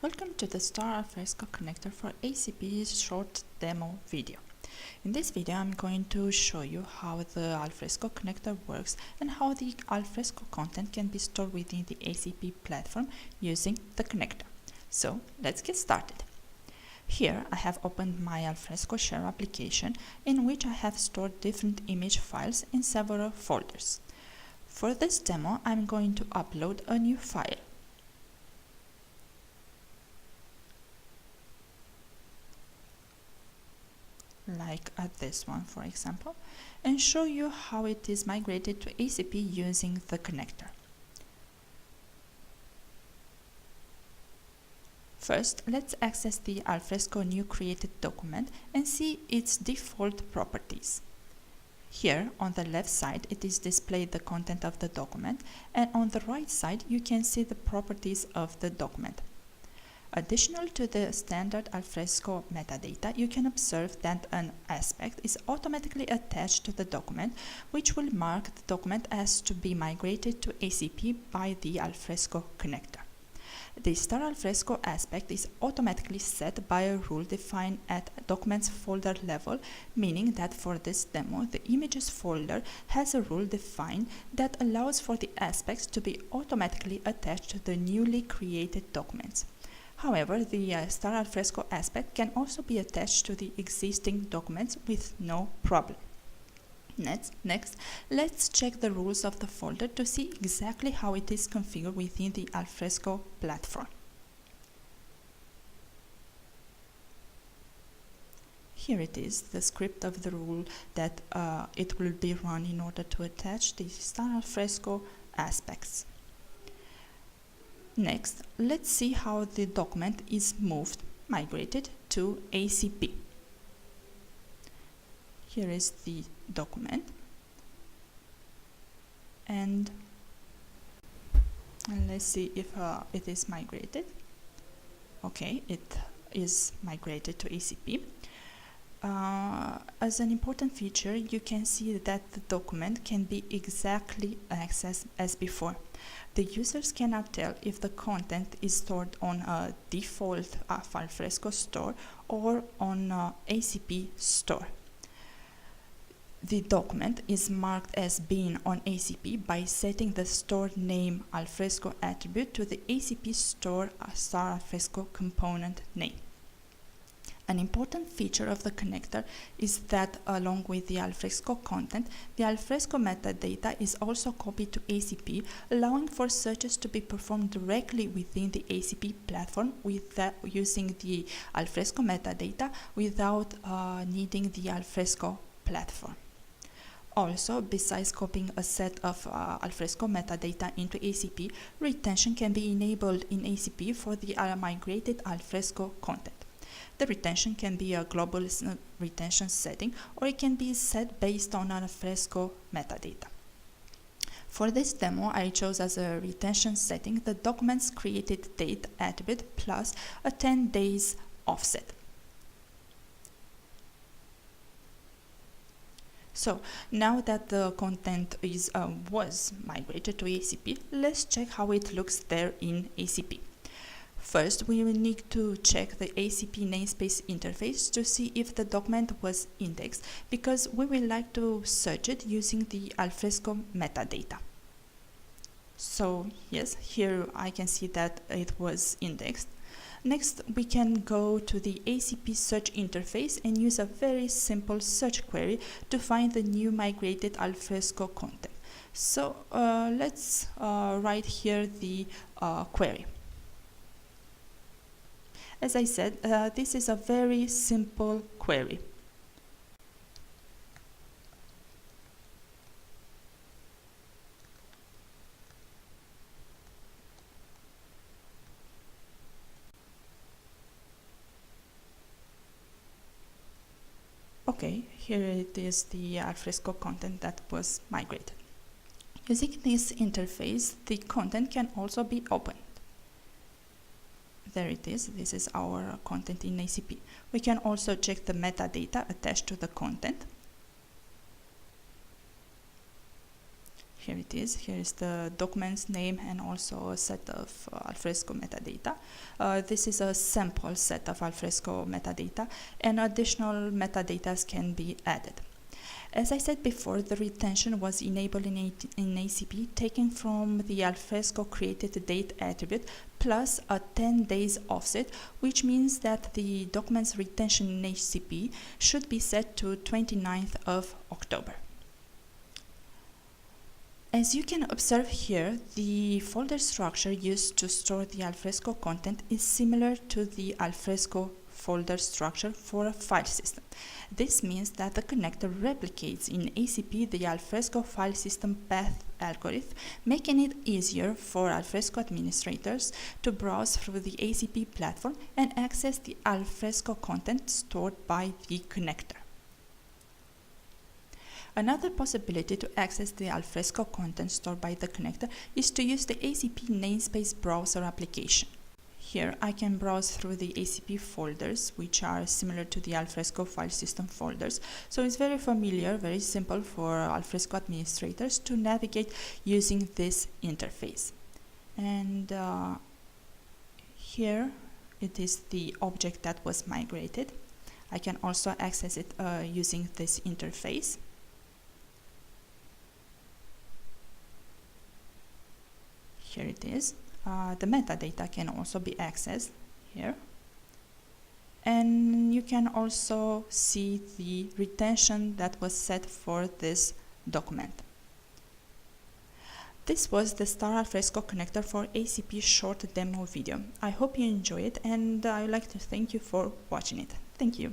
Welcome to the Alfresco Connector for HCP short demo video. In this video I'm going to show you how the Alfresco Connector works and how the Alfresco content can be stored within the HCP platform using the connector. So let's get started. Here I have opened my Alfresco Share application in which I have stored different image files in several folders. For this demo I'm going to upload a new file. Like at this one, for example, and show you how it is migrated to HCP using the connector. First, let's access the Alfresco new created document and see its default properties. Here on the left side it is displayed the content of the document, and on the right side you can see the properties of the document. Additional to the standard Alfresco metadata, you can observe that an aspect is automatically attached to the document, which will mark the document as to be migrated to HCP by the Alfresco connector. The Alfresco aspect is automatically set by a rule defined at documents folder level, meaning that for this demo, the images folder has a rule defined that allows for the aspects to be automatically attached to the newly created documents. However, the Alfresco aspect can also be attached to the existing documents with no problem. Next, let's check the rules of the folder to see exactly how it is configured within the Alfresco platform. Here it is, the script of the rule that it will be run in order to attach the Alfresco aspects. Next, let's see how the document is migrated to HCP. Here is the document, and let's see if it is migrated. Okay, it is migrated to HCP. As an important feature, you can see that the document can be exactly accessed as before. The users cannot tell if the content is stored on a default Alfresco store or on a HCP store. The document is marked as being on HCP by setting the store name Alfresco attribute to the HCP store Alfresco component name. An important feature of the connector is that along with the Alfresco content, the Alfresco metadata is also copied to HCP, allowing for searches to be performed directly within the HCP platform using the Alfresco metadata without needing the Alfresco platform. Also, besides copying a set of Alfresco metadata into HCP, retention can be enabled in HCP for the migrated Alfresco content. The retention can be a global retention setting, or it can be set based on Alfresco metadata. For this demo, I chose as a retention setting the document's created date attribute plus a 10 days offset. So now that the content was migrated to HCP, let's check how it looks there in HCP. First, we will need to check the HCP namespace interface to see if the document was indexed, because we will like to search it using the Alfresco metadata. So yes, here I can see that it was indexed. Next, we can go to the HCP search interface and use a very simple search query to find the new migrated Alfresco content. So let's write here the query. As I said, this is a very simple query. Okay, here it is, the Alfresco content that was migrated. Using this interface, the content can also be opened. There it is, this is our content in HCP. We can also check the metadata attached to the content. Here it is. Here is the document's name and also a set of Alfresco metadata. This is a sample set of Alfresco metadata, and additional metadata can be added. As I said before, the retention was enabled in ACP, taken from the Alfresco created date attribute plus a 10 days offset, which means that the document's retention in HCP should be set to 29th of October. As you can observe here, the folder structure used to store the Alfresco content is similar to the Alfresco folder structure for a file system. This means that the connector replicates in ACP the Alfresco file system path algorithm, making it easier for Alfresco administrators to browse through the ACP platform and access the Alfresco content stored by the connector. Another possibility to access the Alfresco content stored by the connector is to use the ACP namespace browser application. Here I can browse through the ACP folders, which are similar to the Alfresco file system folders. So it's very familiar, very simple for Alfresco administrators to navigate using this interface. And here it is the object that was migrated. I can also access it using this interface. Here it is. The metadata can also be accessed here, and you can also see the retention that was set for this document. This was the Star Alfresco connector for ACP short demo video. I hope you enjoy it, and I would like to thank you for watching it. Thank you.